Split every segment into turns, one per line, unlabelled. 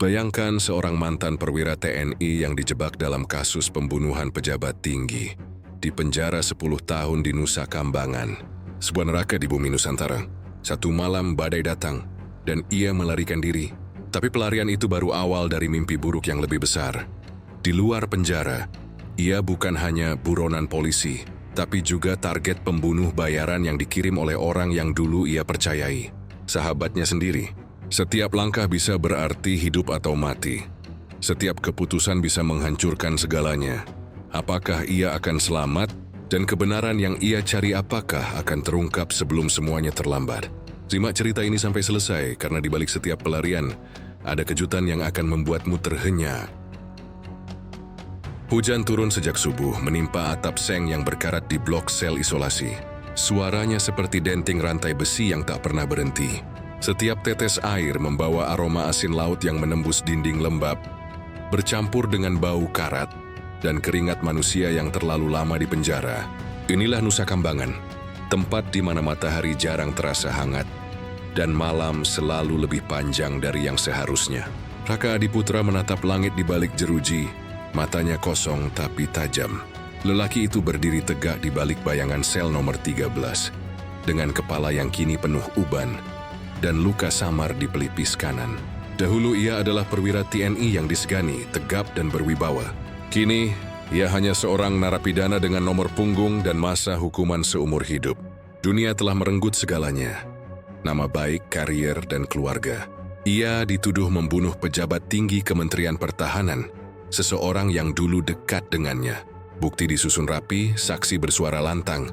Bayangkan seorang mantan perwira TNI yang dijebak dalam kasus pembunuhan pejabat tinggi. Di penjara 10 tahun di Nusa Kambangan. Sebuah neraka di bumi Nusantara. Satu malam badai datang, dan ia melarikan diri. Tapi pelarian itu baru awal dari mimpi buruk yang lebih besar. Di luar penjara, ia bukan hanya buronan polisi, tapi juga target pembunuh bayaran yang dikirim oleh orang yang dulu ia percayai. Sahabatnya sendiri. Setiap langkah bisa berarti hidup atau mati. Setiap keputusan bisa menghancurkan segalanya. Apakah ia akan selamat, dan kebenaran yang ia cari apakah akan terungkap sebelum semuanya terlambat? Simak cerita ini sampai selesai, karena di balik setiap pelarian, ada kejutan yang akan membuatmu terhenyak. Hujan turun sejak subuh, menimpa atap seng yang berkarat di blok sel isolasi. Suaranya seperti denting rantai besi yang tak pernah berhenti. Setiap tetes air membawa aroma asin laut yang menembus dinding lembab, bercampur dengan bau karat dan keringat manusia yang terlalu lama di penjara. Inilah Nusa Kambangan, tempat di mana matahari jarang terasa hangat, dan malam selalu lebih panjang dari yang seharusnya. Raka Adiputra menatap langit di balik jeruji, matanya kosong tapi tajam. Lelaki itu berdiri tegak di balik bayangan sel nomor 13, dengan kepala yang kini penuh uban, dan luka samar di pelipis kanan. Dahulu ia adalah perwira TNI yang disegani, tegap dan berwibawa. Kini, ia hanya seorang narapidana dengan nomor punggung dan masa hukuman seumur hidup. Dunia telah merenggut segalanya. Nama baik, karier, dan keluarga. Ia dituduh membunuh pejabat tinggi Kementerian Pertahanan, seseorang yang dulu dekat dengannya. Bukti disusun rapi, saksi bersuara lantang,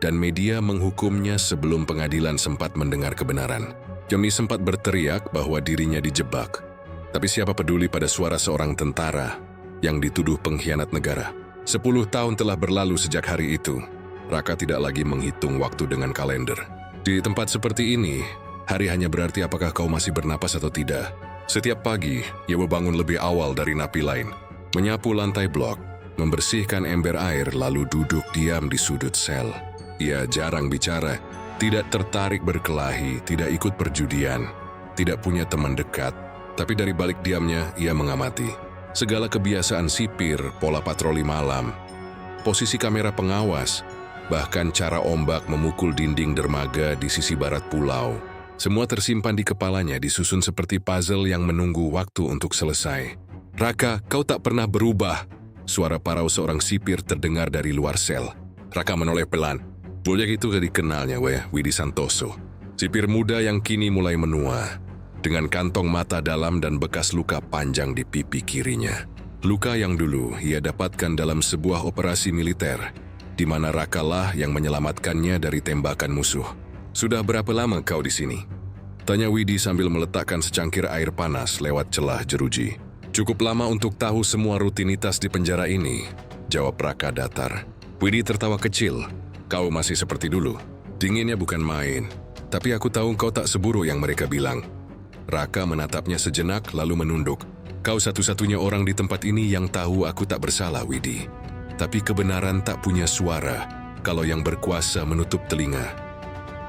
dan media menghukumnya sebelum pengadilan sempat mendengar kebenaran. Jami sempat berteriak bahwa dirinya dijebak. Tapi siapa peduli pada suara seorang tentara yang dituduh pengkhianat negara? 10 tahun telah berlalu sejak hari itu. Raka tidak lagi menghitung waktu dengan kalender. Di tempat seperti ini, hari hanya berarti apakah kau masih bernapas atau tidak. Setiap pagi, ia bangun lebih awal dari napi lain, menyapu lantai blok, membersihkan ember air, lalu duduk diam di sudut sel. Ia jarang bicara, tidak tertarik berkelahi, tidak ikut perjudian, tidak punya teman dekat, tapi dari balik diamnya ia mengamati segala kebiasaan sipir, pola patroli malam, posisi kamera pengawas, bahkan cara ombak memukul dinding dermaga di sisi barat pulau. Semua tersimpan di kepalanya, disusun seperti puzzle yang menunggu waktu untuk selesai. "Raka, kau tak pernah berubah," suara parau seorang sipir terdengar dari luar sel. Raka menoleh pelan. Bocah itu dikenalnya, Widi Santoso. Sipir muda yang kini mulai menua, dengan kantong mata dalam dan bekas luka panjang di pipi kirinya. Luka yang dulu ia dapatkan dalam sebuah operasi militer, di mana Raka lah yang menyelamatkannya dari tembakan musuh. "Sudah berapa lama kau di sini?" tanya Widi sambil meletakkan secangkir air panas lewat celah jeruji. "Cukup lama untuk tahu semua rutinitas di penjara ini," jawab Raka datar. Widi tertawa kecil. "Kau masih seperti dulu. Dinginnya bukan main. Tapi aku tahu kau tak seburuk yang mereka bilang." Raka menatapnya sejenak lalu menunduk. "Kau satu-satunya orang di tempat ini yang tahu aku tak bersalah, Widi. Tapi kebenaran tak punya suara kalau yang berkuasa menutup telinga."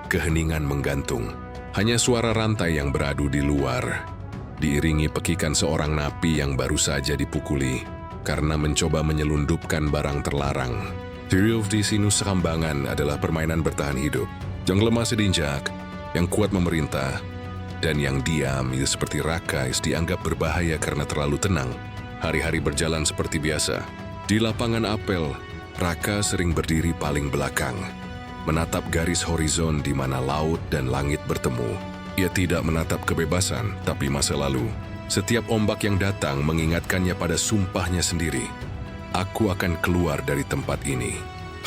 Keheningan menggantung. Hanya suara rantai yang beradu di luar, diiringi pekikan seorang napi yang baru saja dipukuli karena mencoba menyelundupkan barang terlarang. Hidup di Nusa Kambangan adalah permainan bertahan hidup. Yang lemah sedinjak, yang kuat memerintah, dan yang diam itu seperti Raka dianggap berbahaya karena terlalu tenang. Hari-hari berjalan seperti biasa. Di lapangan apel, Raka sering berdiri paling belakang, menatap garis horizon di mana laut dan langit bertemu. Ia tidak menatap kebebasan, tapi masa lalu. Setiap ombak yang datang mengingatkannya pada sumpahnya sendiri. "Aku akan keluar dari tempat ini.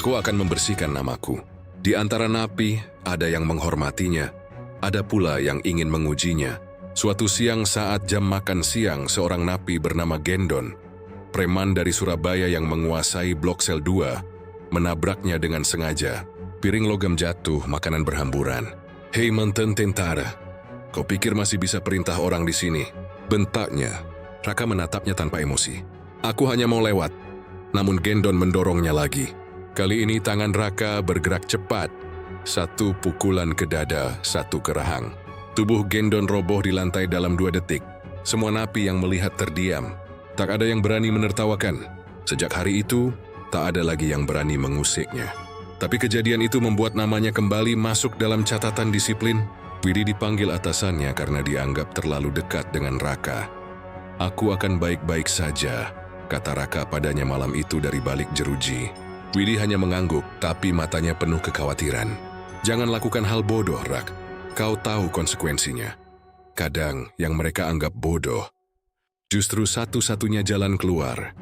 Aku akan membersihkan namaku." Di antara napi, ada yang menghormatinya, ada pula yang ingin mengujinya. Suatu siang saat jam makan siang, seorang napi bernama Gendon, preman dari Surabaya yang menguasai blok sel 2, menabraknya dengan sengaja. Piring logam jatuh, makanan berhamburan. "Hei mantan tentara, kau pikir masih bisa perintah orang di sini?" bentaknya. Raka menatapnya tanpa emosi. "Aku hanya mau lewat." Namun Gendon mendorongnya lagi. Kali ini tangan Raka bergerak cepat. Satu pukulan ke dada, satu ke rahang. Tubuh Gendon roboh di lantai dalam 2 detik. Semua napi yang melihat terdiam. Tak ada yang berani menertawakan. Sejak hari itu, tak ada lagi yang berani mengusiknya. Tapi kejadian itu membuat namanya kembali masuk dalam catatan disiplin. Widi dipanggil atasannya karena dianggap terlalu dekat dengan Raka. "Aku akan baik-baik saja," kata Raka padanya malam itu dari balik jeruji. Widi hanya mengangguk, tapi matanya penuh kekhawatiran. "Jangan lakukan hal bodoh, Rak. Kau tahu konsekuensinya." Kadang yang mereka anggap bodoh justru satu-satunya jalan keluar.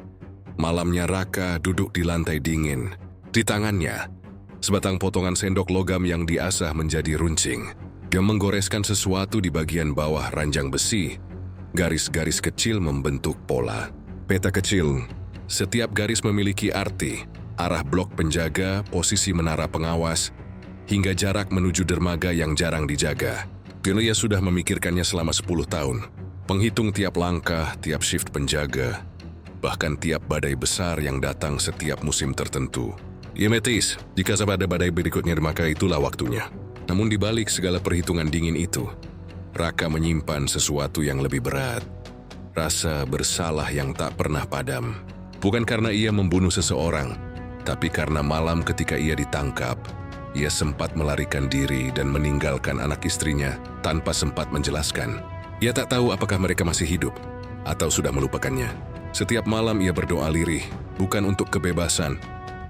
Malamnya Raka duduk di lantai dingin. Di tangannya, sebatang potongan sendok logam yang diasah menjadi runcing. Dia menggoreskan sesuatu di bagian bawah ranjang besi. Garis-garis kecil membentuk pola. Peta kecil. Setiap garis memiliki arti. Arah blok penjaga, posisi menara pengawas, hingga jarak menuju dermaga yang jarang dijaga. Gelia sudah memikirkannya selama 10 tahun. Penghitung tiap langkah, tiap shift penjaga, bahkan tiap badai besar yang datang setiap musim tertentu. Ia metis, jika ada badai berikutnya maka itulah waktunya. Namun di balik segala perhitungan dingin itu, Raka menyimpan sesuatu yang lebih berat. Rasa bersalah yang tak pernah padam. Bukan karena ia membunuh seseorang, tapi karena malam ketika ia ditangkap, ia sempat melarikan diri dan meninggalkan anak istrinya tanpa sempat menjelaskan. Ia tak tahu apakah mereka masih hidup atau sudah melupakannya. Setiap malam ia berdoa lirih, bukan untuk kebebasan,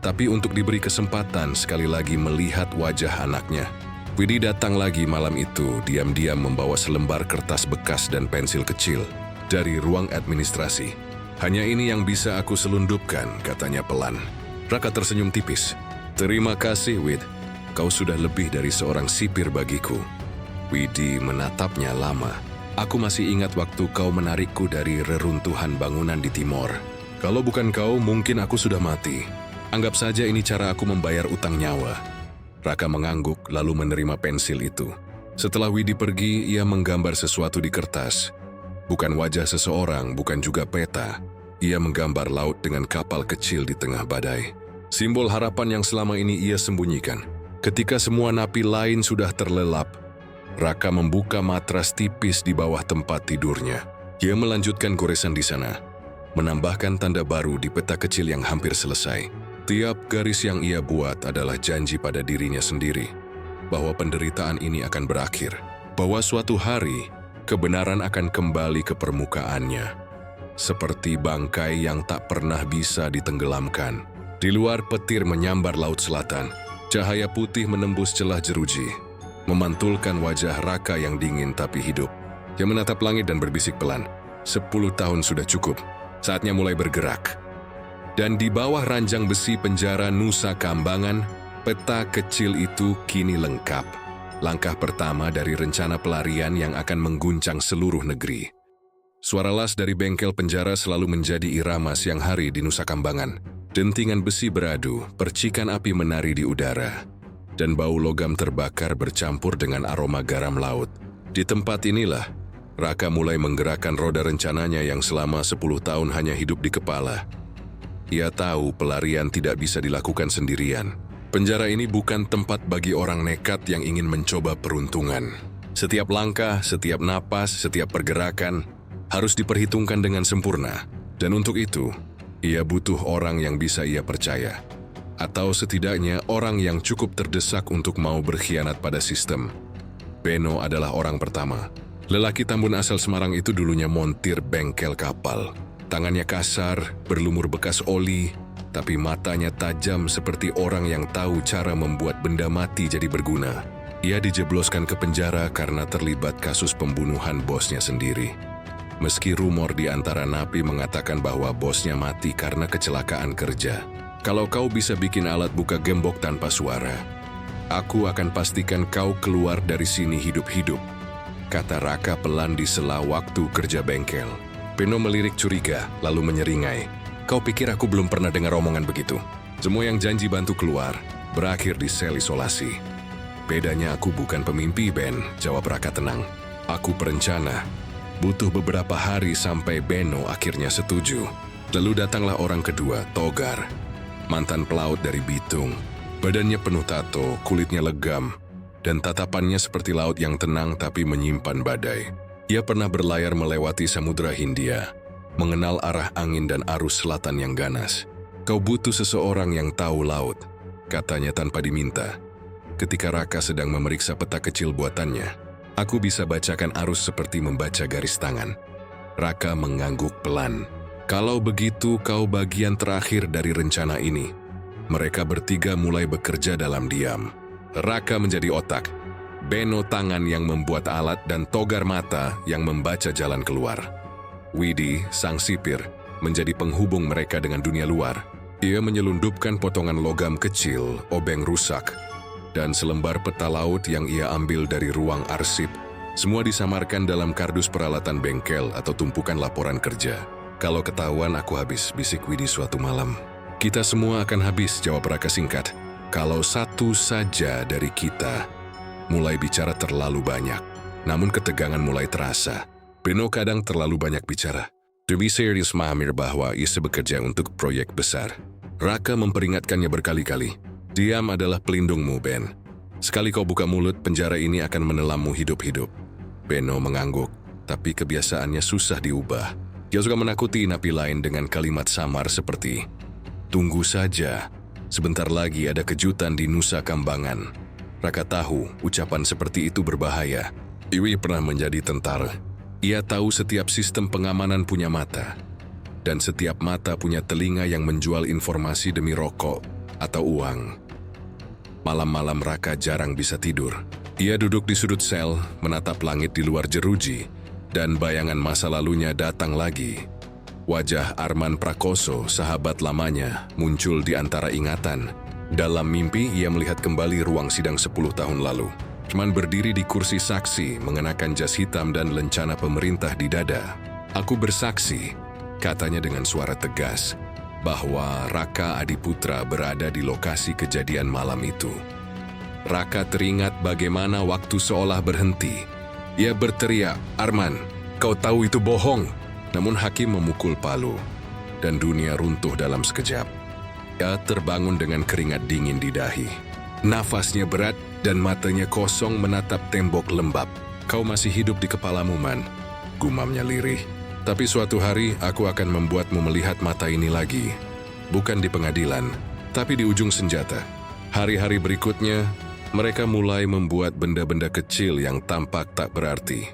tapi untuk diberi kesempatan sekali lagi melihat wajah anaknya. Widi datang lagi malam itu, diam-diam membawa selembar kertas bekas dan pensil kecil dari ruang administrasi. "Hanya ini yang bisa aku selundupkan," katanya pelan. Raka tersenyum tipis. "Terima kasih, Wid. Kau sudah lebih dari seorang sipir bagiku." Widi menatapnya lama. "Aku masih ingat waktu kau menarikku dari reruntuhan bangunan di Timor. Kalau bukan kau, mungkin aku sudah mati. Anggap saja ini cara aku membayar utang nyawa." Raka mengangguk lalu menerima pensil itu. Setelah Widi pergi, ia menggambar sesuatu di kertas. Bukan wajah seseorang, bukan juga peta. Ia menggambar laut dengan kapal kecil di tengah badai. Simbol harapan yang selama ini ia sembunyikan. Ketika semua napi lain sudah terlelap, Raka membuka matras tipis di bawah tempat tidurnya. Ia melanjutkan goresan di sana, menambahkan tanda baru di peta kecil yang hampir selesai. Tiap garis yang ia buat adalah janji pada dirinya sendiri bahwa penderitaan ini akan berakhir, bahwa suatu hari kebenaran akan kembali ke permukaannya. Seperti bangkai yang tak pernah bisa ditenggelamkan. Di luar petir menyambar laut selatan, cahaya putih menembus celah jeruji, memantulkan wajah Raka yang dingin tapi hidup. Dia menatap langit dan berbisik pelan, 10 tahun sudah cukup, saatnya mulai bergerak. Dan di bawah ranjang besi penjara Nusa Kambangan, peta kecil itu kini lengkap. Langkah pertama dari rencana pelarian yang akan mengguncang seluruh negeri. Suara las dari bengkel penjara selalu menjadi irama siang hari di Nusa Kambangan. Dentingan besi beradu, percikan api menari di udara, dan bau logam terbakar bercampur dengan aroma garam laut. Di tempat inilah, Raka mulai menggerakkan roda rencananya yang selama 10 tahun hanya hidup di kepala. Ia tahu pelarian tidak bisa dilakukan sendirian. Penjara ini bukan tempat bagi orang nekat yang ingin mencoba peruntungan. Setiap langkah, setiap napas, setiap pergerakan harus diperhitungkan dengan sempurna. Dan untuk itu, ia butuh orang yang bisa ia percaya. Atau setidaknya orang yang cukup terdesak untuk mau berkhianat pada sistem. Beno adalah orang pertama. Lelaki Tambun asal Semarang itu dulunya montir bengkel kapal. Tangannya kasar, berlumur bekas oli, tapi matanya tajam seperti orang yang tahu cara membuat benda mati jadi berguna. Ia dijebloskan ke penjara karena terlibat kasus pembunuhan bosnya sendiri. Meski rumor di antara napi mengatakan bahwa bosnya mati karena kecelakaan kerja. "Kalau kau bisa bikin alat buka gembok tanpa suara, aku akan pastikan kau keluar dari sini hidup-hidup," kata Raka pelan di sela waktu kerja bengkel. Beno melirik curiga, lalu menyeringai. "Kau pikir aku belum pernah dengar omongan begitu? Semua yang janji bantu keluar, berakhir di sel isolasi." "Bedanya aku bukan pemimpi, Ben," jawab Raka tenang. "Aku perencana. Butuh beberapa hari sampai Beno akhirnya setuju." Lalu datanglah orang kedua, Togar. Mantan pelaut dari Bitung. Badannya penuh tato, kulitnya legam, dan tatapannya seperti laut yang tenang tapi menyimpan badai. Ia pernah berlayar melewati Samudra Hindia, mengenal arah angin dan arus selatan yang ganas. Kau butuh seseorang yang tahu laut, katanya tanpa diminta. Ketika Raka sedang memeriksa peta kecil buatannya, aku bisa bacakan arus seperti membaca garis tangan. Raka mengangguk pelan. Kalau begitu kau bagian terakhir dari rencana ini. Mereka bertiga mulai bekerja dalam diam. Raka menjadi otak, Beno tangan yang membuat alat dan Togar mata yang membaca jalan keluar. Widi, sang sipir, menjadi penghubung mereka dengan dunia luar. Ia menyelundupkan potongan logam kecil, obeng rusak, dan selembar peta laut yang ia ambil dari ruang arsip. Semua disamarkan dalam kardus peralatan bengkel atau tumpukan laporan kerja. Kalau ketahuan aku habis, bisik Widi suatu malam. Kita semua akan habis, jawab Raka singkat. Kalau satu saja dari kita mulai bicara terlalu banyak. Namun ketegangan mulai terasa. Beno kadang terlalu banyak bicara. To be serious Mahamir bahwa ia bekerja untuk proyek besar. Raka memperingatkannya berkali-kali. Diam adalah pelindungmu, Ben. Sekali kau buka mulut, penjara ini akan menelammu hidup-hidup. Beno mengangguk, tapi kebiasaannya susah diubah. Dia suka menakuti napi lain dengan kalimat samar seperti, "Tunggu saja, sebentar lagi ada kejutan di Nusa Kambangan." Raka tahu ucapan seperti itu berbahaya. Iwi pernah menjadi tentara. Ia tahu setiap sistem pengamanan punya mata, dan setiap mata punya telinga yang menjual informasi demi rokok atau uang. Malam-malam Raka jarang bisa tidur. Ia duduk di sudut sel, menatap langit di luar jeruji, dan bayangan masa lalunya datang lagi. Wajah Arman Prakoso, sahabat lamanya, muncul di antara ingatan. Dalam mimpi, ia melihat kembali ruang sidang 10 tahun lalu. Cuman berdiri di kursi saksi, mengenakan jas hitam dan lencana pemerintah di dada. "Aku bersaksi," katanya dengan suara tegas, bahwa Raka Adiputra berada di lokasi kejadian malam itu. Raka teringat bagaimana waktu seolah berhenti. Ia berteriak, "Arman, kau tahu itu bohong!" Namun hakim memukul palu, dan dunia runtuh dalam sekejap. Ia terbangun dengan keringat dingin di dahi. Nafasnya berat dan matanya kosong menatap tembok lembab. "Kau masih hidup di kepalamu, Man," gumamnya lirih. "Tapi suatu hari aku akan membuatmu melihat mata ini lagi. Bukan di pengadilan, tapi di ujung senjata." Hari-hari berikutnya, mereka mulai membuat benda-benda kecil yang tampak tak berarti.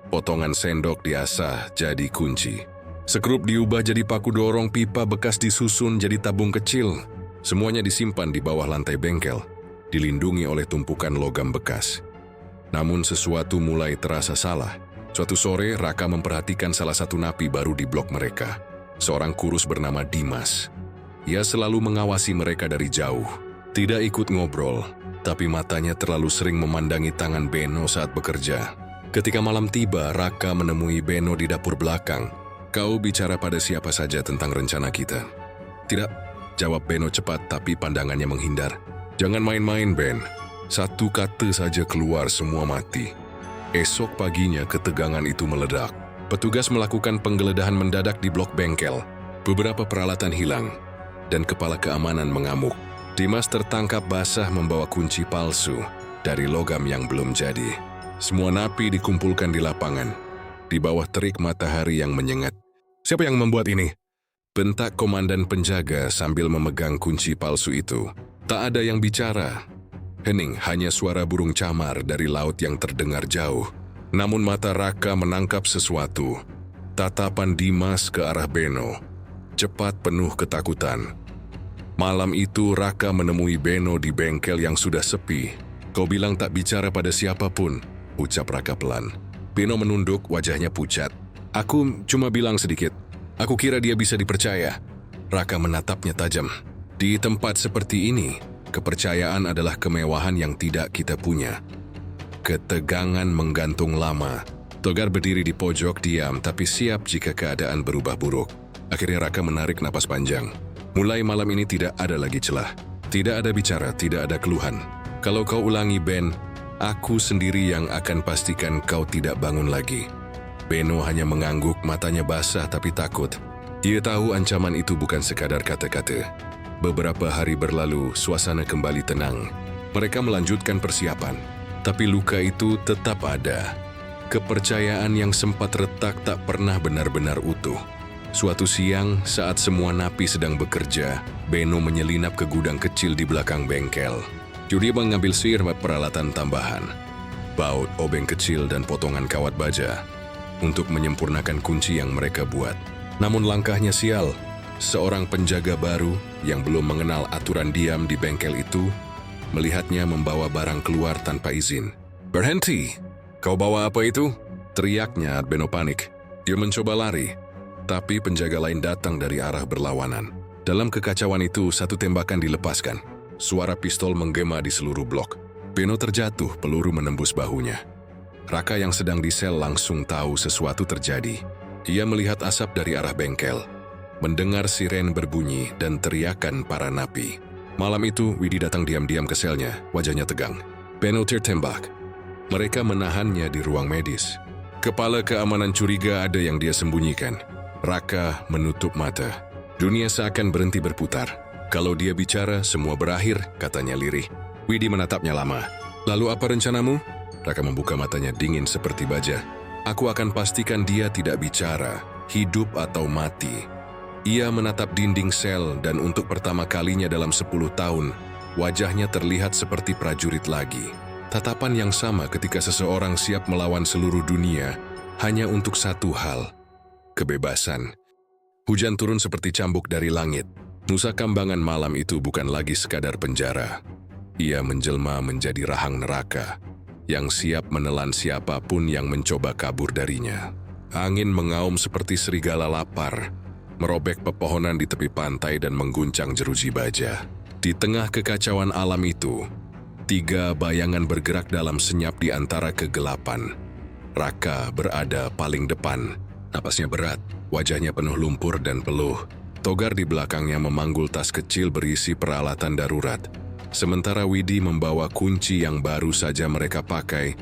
Potongan sendok diasah jadi kunci. Sekrup diubah jadi paku dorong, pipa bekas disusun jadi tabung kecil. Semuanya disimpan di bawah lantai bengkel, dilindungi oleh tumpukan logam bekas. Namun sesuatu mulai terasa salah. Suatu sore, Raka memperhatikan salah satu napi baru di blok mereka. Seorang kurus bernama Dimas. Ia selalu mengawasi mereka dari jauh. Tidak ikut ngobrol, tapi matanya terlalu sering memandangi tangan Beno saat bekerja. Ketika malam tiba, Raka menemui Beno di dapur belakang. "Kau bicara pada siapa saja tentang rencana kita?" "Tidak," jawab Beno cepat, tapi pandangannya menghindar. "Jangan main-main, Ben. Satu kata saja keluar, semua mati." Esok paginya ketegangan itu meledak. Petugas melakukan penggeledahan mendadak di blok bengkel. Beberapa peralatan hilang, dan kepala keamanan mengamuk. Dimas tertangkap basah membawa kunci palsu dari logam yang belum jadi. Semua napi dikumpulkan di lapangan, di bawah terik matahari yang menyengat. "Siapa yang membuat ini?" bentak komandan penjaga sambil memegang kunci palsu itu. Tak ada yang bicara. Hening, hanya suara burung camar dari laut yang terdengar jauh. Namun mata Raka menangkap sesuatu. Tatapan Dimas ke arah Beno, cepat penuh ketakutan. Malam itu Raka menemui Beno di bengkel yang sudah sepi. "Kau bilang tak bicara pada siapapun," ucap Raka pelan. Beno menunduk, wajahnya pucat. "Aku cuma bilang sedikit. Aku kira dia bisa dipercaya." Raka menatapnya tajam. "Di tempat seperti ini, kepercayaan adalah kemewahan yang tidak kita punya." Ketegangan menggantung lama. Togar berdiri di pojok diam tapi siap jika keadaan berubah buruk. Akhirnya Raka menarik napas panjang. Mulai malam ini tidak ada lagi celah. Tidak ada bicara, tidak ada keluhan. "Kalau kau ulangi, Ben, aku sendiri yang akan pastikan kau tidak bangun lagi." Beno hanya mengangguk, matanya basah tapi takut. Dia tahu ancaman itu bukan sekadar kata-kata. Beberapa hari berlalu, suasana kembali tenang. Mereka melanjutkan persiapan, tapi luka itu tetap ada. Kepercayaan yang sempat retak tak pernah benar-benar utuh. Suatu siang, saat semua napi sedang bekerja, Beno menyelinap ke gudang kecil di belakang bengkel. Dia mengambil sihir peralatan tambahan, baut, obeng kecil, dan potongan kawat baja untuk menyempurnakan kunci yang mereka buat. Namun langkahnya sial. Seorang penjaga baru yang belum mengenal aturan diam di bengkel itu melihatnya membawa barang keluar tanpa izin. "Berhenti! Kau bawa apa itu?" teriaknya. Beno panik. Dia mencoba lari, tapi penjaga lain datang dari arah berlawanan. Dalam kekacauan itu, satu tembakan dilepaskan. Suara pistol menggema di seluruh blok. Beno terjatuh, peluru menembus bahunya. Raka yang sedang di sel langsung tahu sesuatu terjadi. Ia melihat asap dari arah bengkel, mendengar siren berbunyi dan teriakan para napi. Malam itu, Widi datang diam-diam ke selnya, wajahnya tegang. Beno tertembak. Mereka menahannya di ruang medis. Kepala keamanan curiga ada yang dia sembunyikan. Raka menutup mata. Dunia seakan berhenti berputar. Kalau dia bicara, semua berakhir, katanya lirih. Widi menatapnya lama. "Lalu apa rencanamu?" Raka membuka matanya dingin seperti baja. "Aku akan pastikan dia tidak bicara, hidup atau mati." Ia menatap dinding sel dan untuk pertama kalinya dalam 10 tahun, wajahnya terlihat seperti prajurit lagi. Tatapan yang sama ketika seseorang siap melawan seluruh dunia hanya untuk satu hal, kebebasan. Hujan turun seperti cambuk dari langit. Nusa Kambangan malam itu bukan lagi sekadar penjara. Ia menjelma menjadi rahang neraka yang siap menelan siapapun yang mencoba kabur darinya. Angin mengaum seperti serigala lapar, merobek pepohonan di tepi pantai dan mengguncang jeruji baja. Di tengah kekacauan alam itu, 3 bayangan bergerak dalam senyap di antara kegelapan. Raka berada paling depan, napasnya berat, wajahnya penuh lumpur dan peluh. Togar di belakangnya memanggul tas kecil berisi peralatan darurat, sementara Widi membawa kunci yang baru saja mereka pakai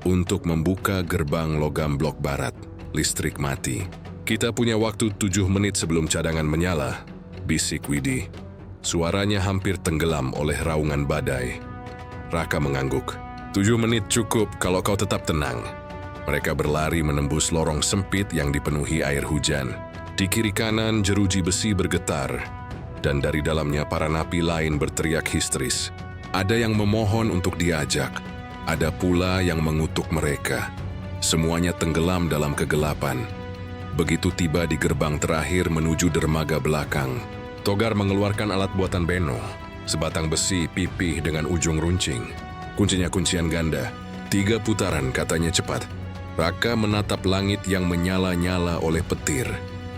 untuk membuka gerbang logam blok barat. Listrik mati. "Kita punya waktu 7 menit sebelum cadangan menyala," bisik Widi. Suaranya hampir tenggelam oleh raungan badai. Raka mengangguk. 7 menit cukup kalau kau tetap tenang." Mereka berlari menembus lorong sempit yang dipenuhi air hujan. Di kiri kanan jeruji besi bergetar, dan dari dalamnya para napi lain berteriak histeris. Ada yang memohon untuk diajak, ada pula yang mengutuk mereka. Semuanya tenggelam dalam kegelapan. Begitu tiba di gerbang terakhir menuju dermaga belakang, Togar mengeluarkan alat buatan Beno, sebatang besi pipih dengan ujung runcing. Kuncinya kuncian ganda. 3 putaran, katanya cepat. Raka menatap langit yang menyala-nyala oleh petir.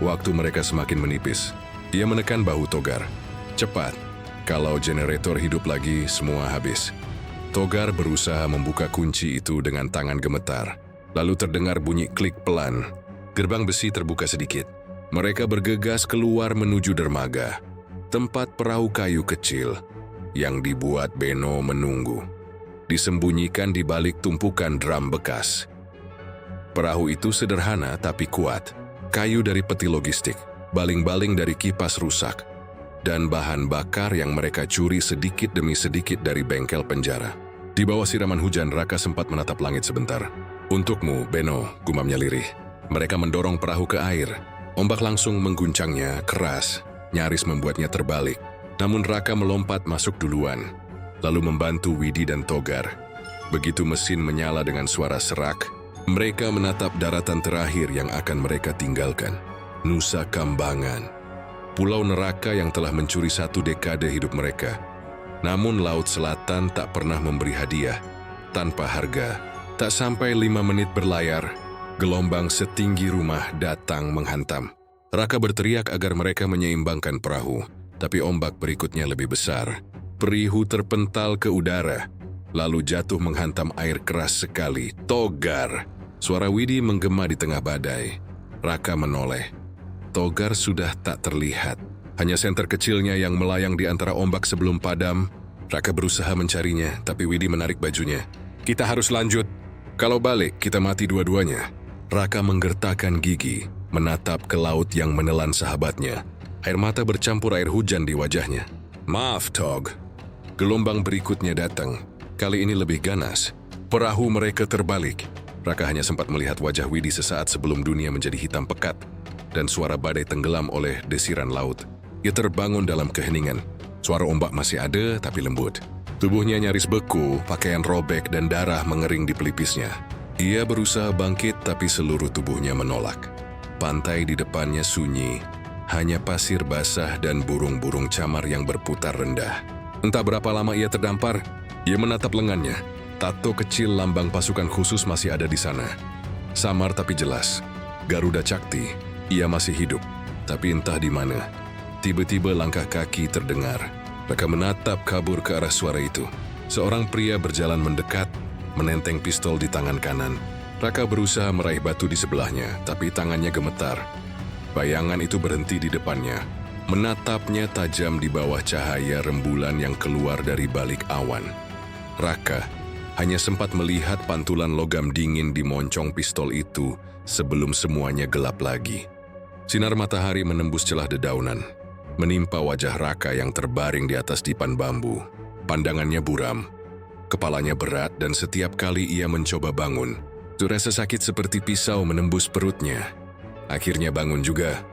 Waktu mereka semakin menipis. Dia menekan bahu Togar. "Cepat. Kalau generator hidup lagi, semua habis." Togar berusaha membuka kunci itu dengan tangan gemetar. Lalu terdengar bunyi klik pelan. Gerbang besi terbuka sedikit. Mereka bergegas keluar menuju dermaga, tempat perahu kayu kecil yang dibuat Beno menunggu, disembunyikan di balik tumpukan drum bekas. Perahu itu sederhana tapi kuat. Kayu dari peti logistik, baling-baling dari kipas rusak, dan bahan bakar yang mereka curi sedikit demi sedikit dari bengkel penjara. Di bawah siraman hujan, Raka sempat menatap langit sebentar. "Untukmu, Beno," gumamnya lirih. Mereka mendorong perahu ke air. Ombak langsung mengguncangnya keras, nyaris membuatnya terbalik. Namun Raka melompat masuk duluan, lalu membantu Widi dan Togar. Begitu mesin menyala dengan suara serak, mereka menatap daratan terakhir yang akan mereka tinggalkan. Nusa Kambangan, pulau neraka yang telah mencuri 1 dekade hidup mereka. Namun Laut Selatan tak pernah memberi hadiah tanpa harga. Tak sampai 5 menit berlayar, gelombang setinggi rumah datang menghantam. Raka berteriak agar mereka menyeimbangkan perahu, tapi ombak berikutnya lebih besar. Perihu terpental ke udara, lalu jatuh menghantam air keras sekali. "Togar!" Suara Widi menggema di tengah badai. Raka menoleh. Togar sudah tak terlihat. Hanya senter kecilnya yang melayang di antara ombak sebelum padam. Raka berusaha mencarinya, tapi Widi menarik bajunya. "Kita harus lanjut. Kalau balik, kita mati dua-duanya." Raka menggertakkan gigi, menatap ke laut yang menelan sahabatnya. Air mata bercampur air hujan di wajahnya. "Maaf, Tog." Gelombang berikutnya datang. Kali ini lebih ganas. Perahu mereka terbalik. Raka hanya sempat melihat wajah Widi sesaat sebelum dunia menjadi hitam pekat dan suara badai tenggelam oleh desiran laut. Ia terbangun dalam keheningan. Suara ombak masih ada tapi lembut. Tubuhnya nyaris beku, pakaian robek dan darah mengering di pelipisnya. Ia berusaha bangkit tapi seluruh tubuhnya menolak. Pantai di depannya sunyi, hanya pasir basah dan burung-burung camar yang berputar rendah. Entah berapa lama ia terdampar, ia menatap lengannya. Tato kecil lambang pasukan khusus masih ada di sana. Samar tapi jelas. Garuda Cakti, ia masih hidup. Tapi entah di mana. Tiba-tiba langkah kaki terdengar. Raka menatap kabur ke arah suara itu. Seorang pria berjalan mendekat, menenteng pistol di tangan kanan. Raka berusaha meraih batu di sebelahnya, tapi tangannya gemetar. Bayangan itu berhenti di depannya. Menatapnya tajam di bawah cahaya rembulan yang keluar dari balik awan. Raka hanya sempat melihat pantulan logam dingin di moncong pistol itu sebelum semuanya gelap lagi. Sinar matahari menembus celah dedaunan, menimpa wajah Raka yang terbaring di atas dipan bambu. Pandangannya buram, kepalanya berat dan setiap kali ia mencoba bangun, rasa sakit seperti pisau menembus perutnya. Akhirnya bangun juga.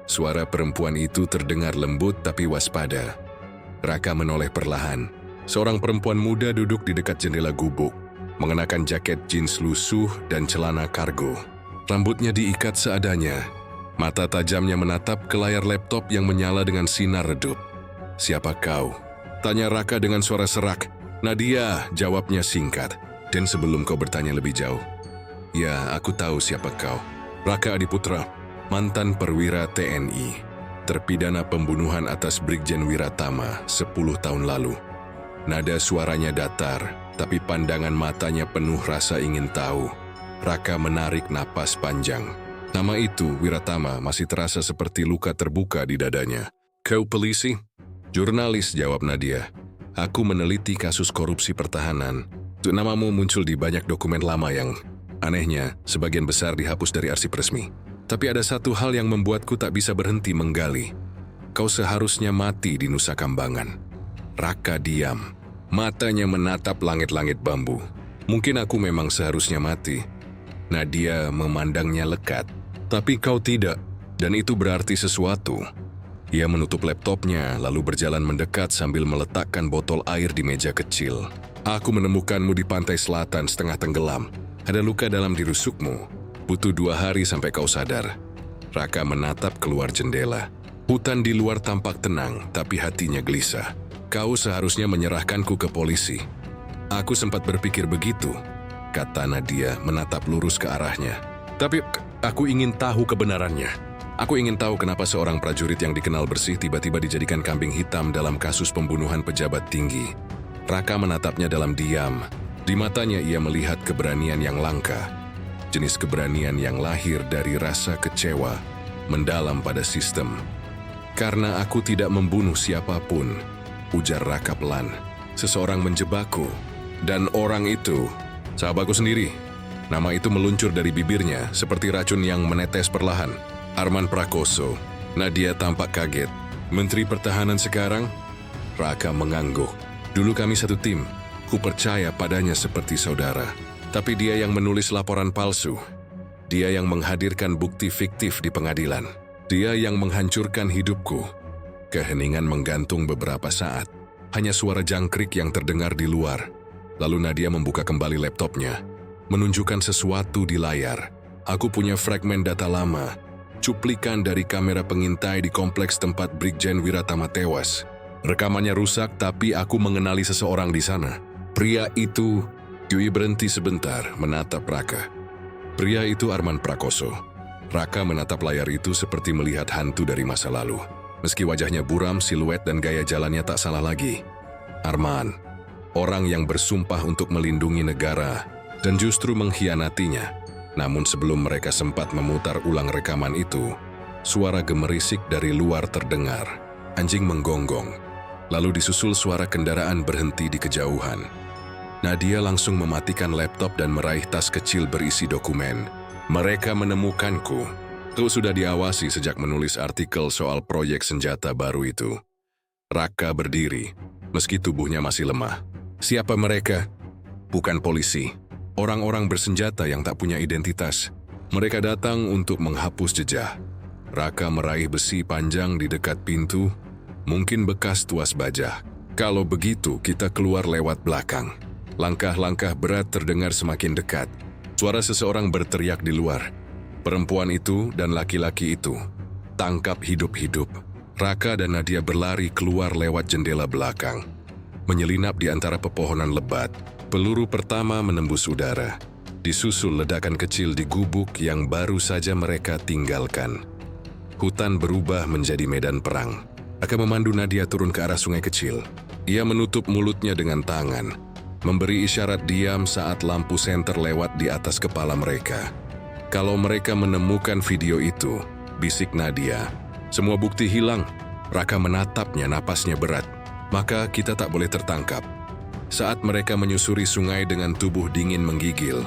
Suara perempuan itu terdengar lembut tapi waspada. Raka menoleh perlahan. Seorang perempuan muda duduk di dekat jendela gubuk, mengenakan jaket jeans lusuh dan celana kargo. Rambutnya diikat seadanya. Mata tajamnya menatap ke layar laptop yang menyala dengan sinar redup. "Siapa kau?" tanya Raka dengan suara serak. "Nadia," jawabnya singkat. "Dan sebelum kau bertanya lebih jauh." "Ya, aku tahu siapa kau. Raka Adiputra, mantan perwira TNI, terpidana pembunuhan atas Brigjen Wiratama 10 tahun lalu." Nada suaranya datar, tapi pandangan matanya penuh rasa ingin tahu. Raka menarik napas panjang. Nama itu, Wiratama, masih terasa seperti luka terbuka di dadanya. "Kau polisi?" "Jurnalis," jawab Nadia. "Aku meneliti kasus korupsi pertahanan. Namamu muncul di banyak dokumen lama yang, anehnya, sebagian besar dihapus dari arsip resmi. Tapi ada satu hal yang membuatku tak bisa berhenti menggali. Kau seharusnya mati di Nusa Kambangan." Raka diam. Matanya menatap langit-langit bambu. "Mungkin aku memang seharusnya mati." Nadia memandangnya lekat. "Tapi kau tidak, dan itu berarti sesuatu." Ia menutup laptopnya, lalu berjalan mendekat sambil meletakkan botol air di meja kecil. "Aku menemukanmu di pantai selatan setengah tenggelam. Ada luka dalam di rusukmu. Butuh 2 hari sampai kau sadar." Raka menatap keluar jendela. Hutan di luar tampak tenang, tapi hatinya gelisah. "Kau seharusnya menyerahkanku ke polisi." "Aku sempat berpikir begitu," kata Nadia menatap lurus ke arahnya. "Tapi aku ingin tahu kebenarannya. Aku ingin tahu kenapa seorang prajurit yang dikenal bersih tiba-tiba dijadikan kambing hitam dalam kasus pembunuhan pejabat tinggi." Raka menatapnya dalam diam. Di matanya ia melihat keberanian yang langka. Jenis keberanian yang lahir dari rasa kecewa mendalam pada sistem. "Karena aku tidak membunuh siapapun," ujar Raka pelan. "Seseorang menjebakku. Dan orang itu, sahabatku sendiri." Nama itu meluncur dari bibirnya seperti racun yang menetes perlahan. "Arman Prakoso." Nadia tampak kaget. "Menteri Pertahanan sekarang?" Raka mengangguk. "Dulu kami satu tim. Ku percaya padanya seperti saudara. Tapi dia yang menulis laporan palsu. Dia yang menghadirkan bukti fiktif di pengadilan. Dia yang menghancurkan hidupku." Keheningan menggantung beberapa saat. Hanya suara jangkrik yang terdengar di luar. Lalu Nadia membuka kembali laptopnya, menunjukkan sesuatu di layar. "Aku punya fragmen data lama, cuplikan dari kamera pengintai di kompleks tempat Brigjen Wiratama tewas. Rekamannya rusak, tapi aku mengenali seseorang di sana. Pria itu..." Yui berhenti sebentar, menatap Raka. "Pria itu Arman Prakoso." Raka menatap layar itu seperti melihat hantu dari masa lalu. Meski wajahnya buram, siluet dan gaya jalannya tak salah lagi. Arman, orang yang bersumpah untuk melindungi negara dan justru mengkhianatinya. Namun sebelum mereka sempat memutar ulang rekaman itu, suara gemerisik dari luar terdengar. Anjing menggonggong. Lalu disusul suara kendaraan berhenti di kejauhan. Nadia langsung mematikan laptop dan meraih tas kecil berisi dokumen. "Mereka menemukanku. Kau sudah diawasi sejak menulis artikel soal proyek senjata baru itu." Raka berdiri, meski tubuhnya masih lemah. "Siapa mereka?" "Bukan polisi. Orang-orang bersenjata yang tak punya identitas. Mereka datang untuk menghapus jejak. Raka meraih besi panjang di dekat pintu, mungkin bekas tuas baja. Kalau begitu, kita keluar lewat belakang. Langkah-langkah berat terdengar semakin dekat. Suara seseorang berteriak di luar. Perempuan itu dan laki-laki itu. Tangkap hidup-hidup. Raka dan Nadia berlari keluar lewat jendela belakang. Menyelinap di antara pepohonan lebat. Peluru pertama menembus udara. Disusul ledakan kecil di gubuk yang baru saja mereka tinggalkan. Hutan berubah menjadi medan perang. Aka memandu Nadia turun ke arah sungai kecil. Ia menutup mulutnya dengan tangan, memberi isyarat diam saat lampu senter lewat di atas kepala mereka. Kalau mereka menemukan video itu, bisik Nadia, semua bukti hilang. Raka menatapnya, napasnya berat. Maka kita tak boleh tertangkap. Saat mereka menyusuri sungai dengan tubuh dingin menggigil,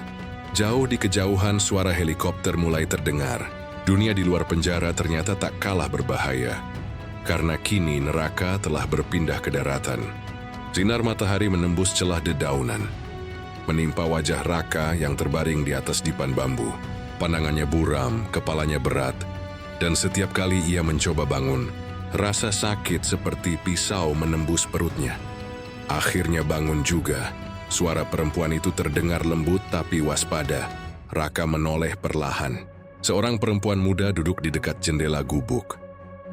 jauh di kejauhan suara helikopter mulai terdengar. Dunia di luar penjara ternyata tak kalah berbahaya. Karena kini neraka telah berpindah ke daratan. Sinar matahari menembus celah dedaunan, menimpa wajah Raka yang terbaring di atas dipan bambu. Pandangannya buram, kepalanya berat, dan setiap kali ia mencoba bangun, rasa sakit seperti pisau menembus perutnya. Akhirnya bangun juga. Suara perempuan itu terdengar lembut tapi waspada. Raka menoleh perlahan. Seorang perempuan muda duduk di dekat jendela gubuk,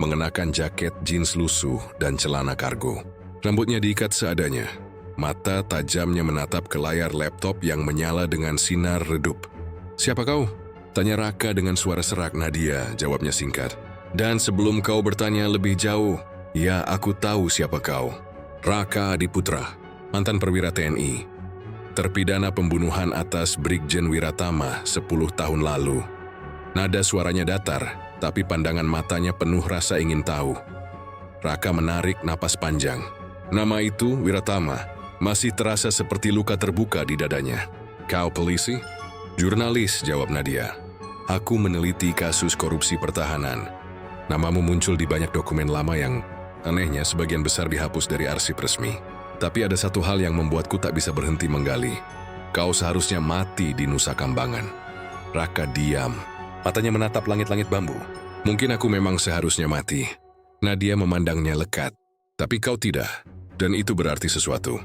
mengenakan jaket jeans lusuh dan celana kargo. Rambutnya diikat seadanya. Mata tajamnya menatap ke layar laptop yang menyala dengan sinar redup. "Siapa kau?" tanya Raka dengan suara serak. "Nadia," jawabnya singkat. "Dan sebelum kau bertanya lebih jauh, ya aku tahu siapa kau. Raka Adiputra, mantan perwira TNI. Terpidana pembunuhan atas Brigjen Wiratama 10 tahun lalu." Nada suaranya datar, tapi pandangan matanya penuh rasa ingin tahu. Raka menarik napas panjang. Nama itu, Wiratama, masih terasa seperti luka terbuka di dadanya. "Kau polisi?" "Jurnalis," jawab Nadia. "Aku meneliti kasus korupsi pertahanan. Namamu muncul di banyak dokumen lama yang anehnya sebagian besar dihapus dari arsip resmi. Tapi ada satu hal yang membuatku tak bisa berhenti menggali. Kau seharusnya mati di Nusa Kambangan." Raka diam. Matanya menatap langit-langit bambu. "Mungkin aku memang seharusnya mati." Nadia memandangnya lekat. "Tapi kau tidak, dan itu berarti sesuatu."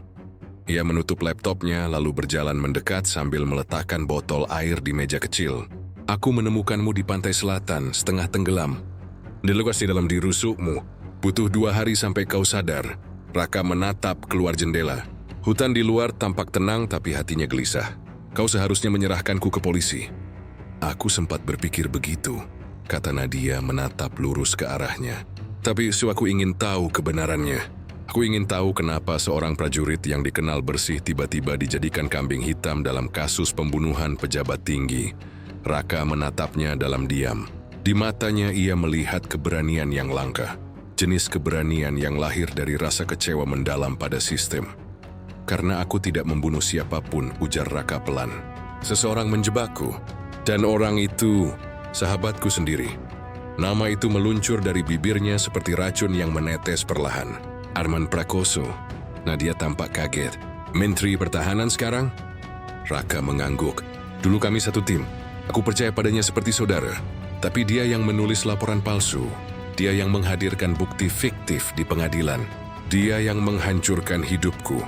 Ia menutup laptopnya lalu berjalan mendekat sambil meletakkan botol air di meja kecil. "Aku menemukanmu di pantai selatan, setengah tenggelam. Dilepas di dalam dirusukmu. Butuh 2 hari sampai kau sadar." Raka menatap keluar jendela. Hutan di luar tampak tenang tapi hatinya gelisah. "Kau seharusnya menyerahkanku ke polisi." "Aku sempat berpikir begitu," kata Nadia menatap lurus ke arahnya. "Tapi aku ingin tahu kebenarannya. Aku ingin tahu kenapa seorang prajurit yang dikenal bersih tiba-tiba dijadikan kambing hitam dalam kasus pembunuhan pejabat tinggi." Raka menatapnya dalam diam. Di matanya ia melihat keberanian yang langka. Jenis keberanian yang lahir dari rasa kecewa mendalam pada sistem. "Karena aku tidak membunuh siapapun," ujar Raka pelan. "Seseorang menjebakku. Dan orang itu, sahabatku sendiri." Nama itu meluncur dari bibirnya seperti racun yang menetes perlahan. "Arman Prakoso." Nadia tampak kaget. "Menteri Pertahanan sekarang?" Raka mengangguk. "Dulu kami satu tim. Aku percaya padanya seperti saudara. Tapi dia yang menulis laporan palsu. Dia yang menghadirkan bukti fiktif di pengadilan. Dia yang menghancurkan hidupku."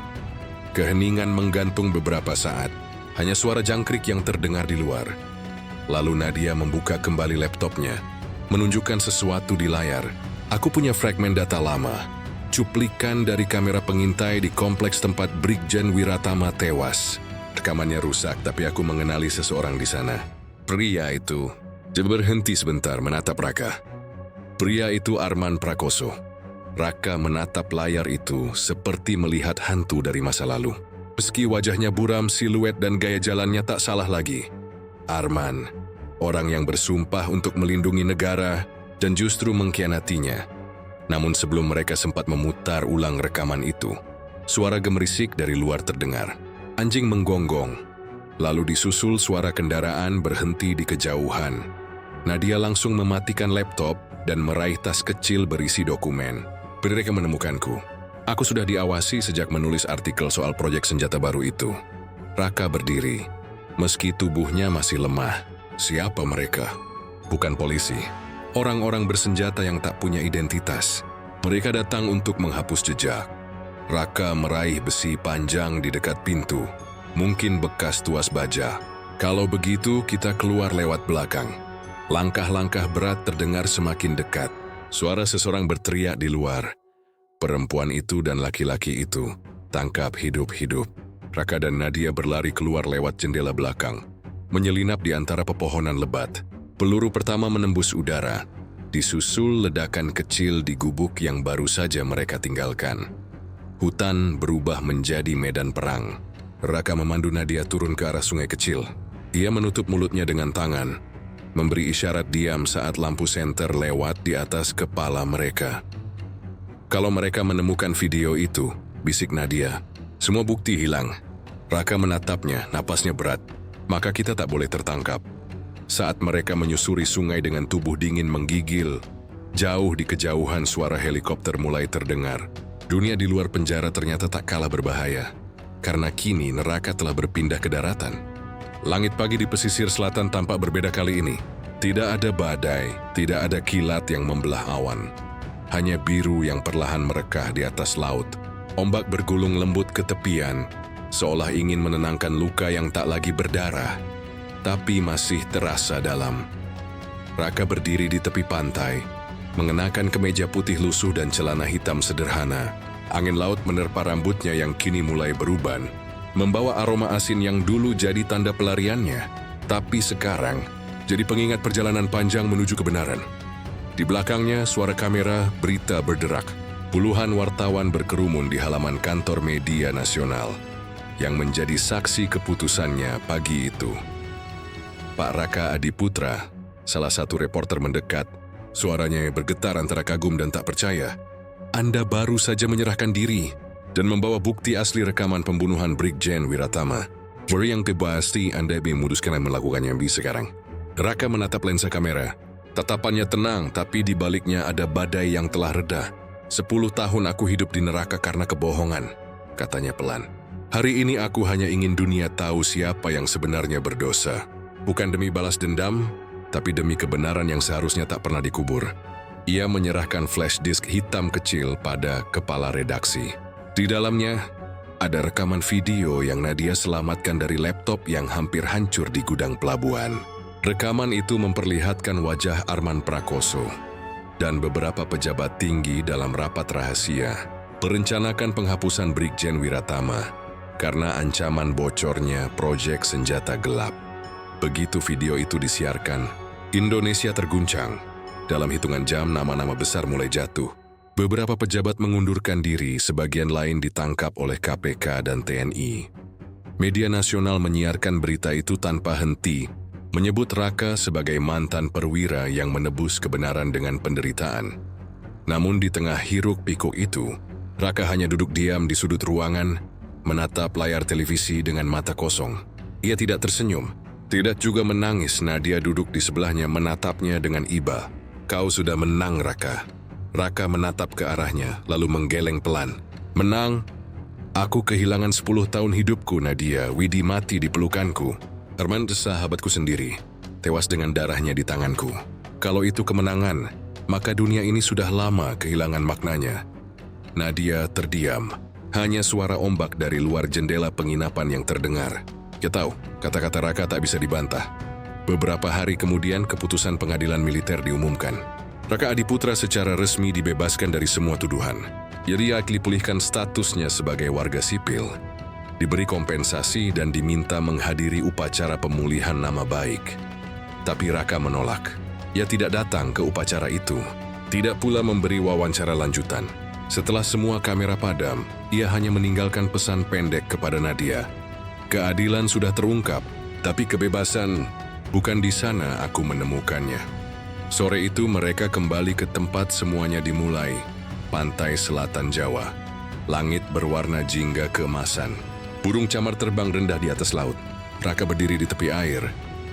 Keheningan menggantung beberapa saat. Hanya suara jangkrik yang terdengar di luar. Lalu Nadia membuka kembali laptopnya, menunjukkan sesuatu di layar. "Aku punya fragmen data lama. Cuplikan dari kamera pengintai di kompleks tempat Brigjen Wiratama tewas. Rekamannya rusak, tapi aku mengenali seseorang di sana. Pria itu..." Berhenti sebentar menatap Raka. "Pria itu Arman Prakoso." Raka menatap layar itu seperti melihat hantu dari masa lalu. Meski wajahnya buram, siluet dan gaya jalannya tak salah lagi. Arman, orang yang bersumpah untuk melindungi negara dan justru mengkhianatinya. Namun sebelum mereka sempat memutar ulang rekaman itu, suara gemerisik dari luar terdengar. Anjing menggonggong, lalu disusul suara kendaraan berhenti di kejauhan. Nadia langsung mematikan laptop dan meraih tas kecil berisi dokumen. "Mereka menemukanku. Aku sudah diawasi sejak menulis artikel soal proyek senjata baru itu." Raka berdiri. Meski tubuhnya masih lemah, siapa mereka? Bukan polisi. Orang-orang bersenjata yang tak punya identitas. Mereka datang untuk menghapus jejak. Raka meraih besi panjang di dekat pintu. Mungkin bekas tuas baja. Kalau begitu, kita keluar lewat belakang. Langkah-langkah berat terdengar semakin dekat. Suara seseorang berteriak di luar. Perempuan itu dan laki-laki itu tangkap hidup-hidup. Raka dan Nadia berlari keluar lewat jendela belakang, menyelinap di antara pepohonan lebat. Peluru pertama menembus udara, disusul ledakan kecil di gubuk yang baru saja mereka tinggalkan. Hutan berubah menjadi medan perang. Raka memandu Nadia turun ke arah sungai kecil. Ia menutup mulutnya dengan tangan, memberi isyarat diam saat lampu senter lewat di atas kepala mereka. Kalau mereka menemukan video itu, bisik Nadia, semua bukti hilang. Raka menatapnya, napasnya berat. Maka kita tak boleh tertangkap. Saat mereka menyusuri sungai dengan tubuh dingin menggigil, jauh di kejauhan suara helikopter mulai terdengar. Dunia di luar penjara ternyata tak kalah berbahaya. Karena kini neraka telah berpindah ke daratan. Langit pagi di pesisir selatan tampak berbeda kali ini. Tidak ada badai, tidak ada kilat yang membelah awan. Hanya biru yang perlahan merekah di atas laut. Ombak bergulung lembut ke tepian, seolah ingin menenangkan luka yang tak lagi berdarah, tapi masih terasa dalam. Raka berdiri di tepi pantai, mengenakan kemeja putih lusuh dan celana hitam sederhana. Angin laut menerpa rambutnya yang kini mulai beruban, membawa aroma asin yang dulu jadi tanda pelariannya, tapi sekarang jadi pengingat perjalanan panjang menuju kebenaran. Di belakangnya suara kamera, berita berderak. Puluhan wartawan berkerumun di halaman kantor media nasional yang menjadi saksi keputusannya pagi itu. Pak Raka Adiputra, salah satu reporter mendekat. Suaranya bergetar antara kagum dan tak percaya. Anda baru saja menyerahkan diri dan membawa bukti asli rekaman pembunuhan Brigjen Wiratama. Baru yang pasti Anda memutuskan melakukannya sekarang. Raka menatap lensa kamera. Tatapannya tenang, tapi di baliknya ada badai yang telah reda. 10 tahun aku hidup di neraka karena kebohongan, katanya pelan. Hari ini aku hanya ingin dunia tahu siapa yang sebenarnya berdosa. Bukan demi balas dendam, tapi demi kebenaran yang seharusnya tak pernah dikubur. Ia menyerahkan flash disk hitam kecil pada kepala redaksi. Di dalamnya, ada rekaman video yang Nadia selamatkan dari laptop yang hampir hancur di gudang pelabuhan. Rekaman itu memperlihatkan wajah Arman Prakoso dan beberapa pejabat tinggi dalam rapat rahasia merencanakan penghapusan Brigjen Wiratama karena ancaman bocornya proyek senjata gelap. Begitu video itu disiarkan, Indonesia terguncang. Dalam hitungan jam, nama-nama besar mulai jatuh. Beberapa pejabat mengundurkan diri, sebagian lain ditangkap oleh KPK dan TNI. Media nasional menyiarkan berita itu tanpa henti, menyebut Raka sebagai mantan perwira yang menebus kebenaran dengan penderitaan. Namun di tengah hiruk-pikuk itu, Raka hanya duduk diam di sudut ruangan, menatap layar televisi dengan mata kosong. Ia tidak tersenyum, tidak juga menangis. Nadia duduk di sebelahnya menatapnya dengan iba. Kau sudah menang, Raka. Raka menatap ke arahnya, lalu menggeleng pelan. Menang? Aku kehilangan 10 tahun hidupku, Nadia. Widi mati di pelukanku. Arman, sahabatku sendiri, tewas dengan darahnya di tanganku. Kalau itu kemenangan, maka dunia ini sudah lama kehilangan maknanya. Nadia terdiam. Hanya suara ombak dari luar jendela penginapan yang terdengar. Ya tahu, kata-kata Raka tak bisa dibantah. Beberapa hari kemudian keputusan pengadilan militer diumumkan. Raka Adiputra secara resmi dibebaskan dari semua tuduhan. Jadi ia dipulihkan statusnya sebagai warga sipil. Diberi kompensasi dan diminta menghadiri upacara pemulihan nama baik. Tapi Raka menolak. Ia tidak datang ke upacara itu. Tidak pula memberi wawancara lanjutan. Setelah semua kamera padam, ia hanya meninggalkan pesan pendek kepada Nadia. Keadilan sudah terungkap, tapi kebebasan bukan di sana aku menemukannya. Sore itu mereka kembali ke tempat semuanya dimulai, pantai selatan Jawa. Langit berwarna jingga keemasan. Burung camar terbang rendah di atas laut. Raka berdiri di tepi air,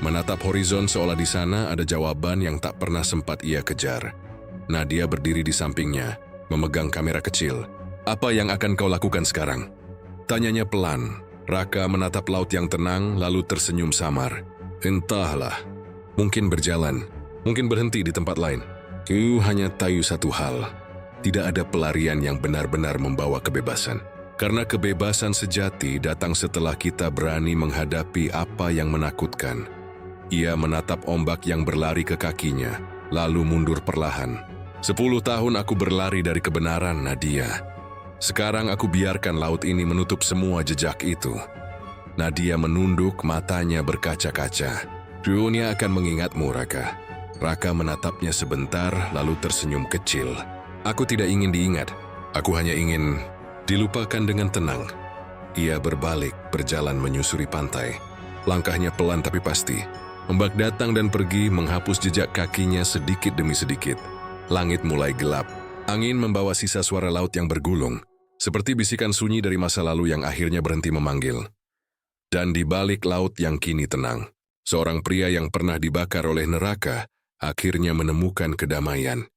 menatap horizon seolah di sana ada jawaban yang tak pernah sempat ia kejar. Nadia berdiri di sampingnya, memegang kamera kecil. Apa yang akan kau lakukan sekarang? Tanyanya pelan, Raka menatap laut yang tenang lalu tersenyum samar. Entahlah, mungkin berjalan, mungkin berhenti di tempat lain. Ku hanya tahu satu hal, tidak ada pelarian yang benar-benar membawa kebebasan. Karena kebebasan sejati datang setelah kita berani menghadapi apa yang menakutkan. Ia menatap ombak yang berlari ke kakinya, lalu mundur perlahan. 10 tahun aku berlari dari kebenaran, Nadia. Sekarang aku biarkan laut ini menutup semua jejak itu. Nadia menunduk, matanya berkaca-kaca. Dunia akan mengingatmu, Raka. Raka menatapnya sebentar, lalu tersenyum kecil. Aku tidak ingin diingat. Aku hanya ingin dilupakan dengan tenang. Ia berbalik, berjalan menyusuri pantai. Langkahnya pelan tapi pasti. Ombak datang dan pergi, menghapus jejak kakinya sedikit demi sedikit. Langit mulai gelap. Angin membawa sisa suara laut yang bergulung, seperti bisikan sunyi dari masa lalu yang akhirnya berhenti memanggil. Dan di balik laut yang kini tenang, seorang pria yang pernah dibakar oleh neraka akhirnya menemukan kedamaian.